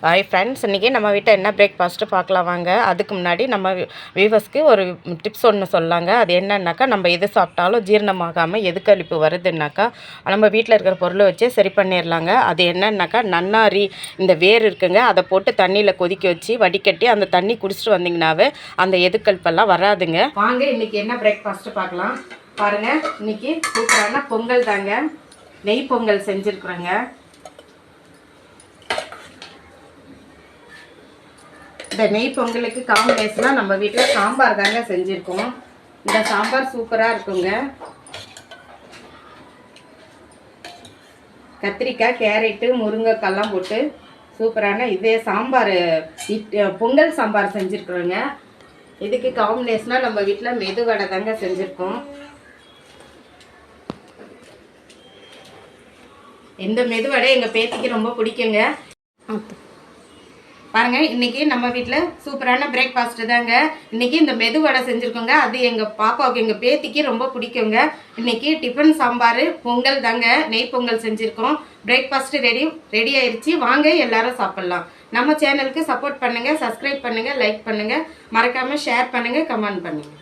Hi friends, இன்றைக்கி நம்ம வீட்டில் என்ன பிரேக்ஃபாஸ்ட்டு பார்க்கலாம் வாங்க. அதுக்கு முன்னாடி நம்ம வியூவர்ஸ்க்கு ஒரு டிப்ஸ் ஒன்று சொல்லாங்க. அது என்னன்னாக்கா, நம்ம எது சாப்பிட்டாலும் ஜீரணமாகாமல் எதுக்களிப்பு வருதுன்னாக்கா நம்ம வீட்டில் இருக்கிற பொருளை வச்சே சரி பண்ணிடலாங்க. அது என்னன்னாக்கா, நன்னாரி இந்த வேர் இருக்குங்க, அதை போட்டு தண்ணியில் கொதிக்க வச்சு வடிகட்டி அந்த தண்ணி குடிச்சிட்டு வந்தீங்கன்னாவே அந்த எதுக்களிப்பெல்லாம் வராதுங்க. வாங்க இன்றைக்கி என்ன பிரேக்ஃபாஸ்ட்டு பார்க்கலாம். பாருங்கள், இன்றைக்கி சூப்பரான பொங்கல் தாங்க. நெய் பொங்கல் செஞ்சுருக்குறேங்க. இந்த நெய் பொங்கலுக்கு காம்பினேஷனாக நம்ம வீட்டில் சாம்பார் தாங்க செஞ்சுருக்கோம். இந்த சாம்பார் சூப்பராக இருக்குங்க. கத்திரிக்காய், கேரட்டு, முருங்கைக்காய்லாம் போட்டு சூப்பரான இதே சாம்பார் பொங்கல் சாம்பார் செஞ்சுருக்குறோங்க. இதுக்கு காம்பினேஷனாக நம்ம வீட்டில் மெதுவடை தாங்க செஞ்சுருக்கோம். இந்த மெதுவடை எங்கள் பேத்திக்கு ரொம்ப பிடிக்குங்க. பாருங்கள், இன்றைக்கி நம்ம வீட்டில் சூப்பரான பிரேக்ஃபாஸ்ட்டு தாங்க. இன்றைக்கி இந்த மெதுவடை செஞ்சுருக்கோங்க. அது எங்கள் பாப்பாவுக்கு, எங்கள் பேத்திக்கு ரொம்ப பிடிக்குங்க. இன்றைக்கி டிஃபன் சாம்பார் பொங்கல் தாங்க, நெய் பொங்கல் செஞ்சுருக்கோம். பிரேக்ஃபாஸ்ட்டு ரெடி ஆயிடுச்சு. வாங்க எல்லாரும் சாப்பிட்லாம். நம்ம சேனலுக்கு சப்போர்ட் பண்ணுங்கள், சப்ஸ்கிரைப் பண்ணுங்கள், லைக் பண்ணுங்கள், மறக்காமல் ஷேர் பண்ணுங்கள், கமெண்ட் பண்ணுங்கள்.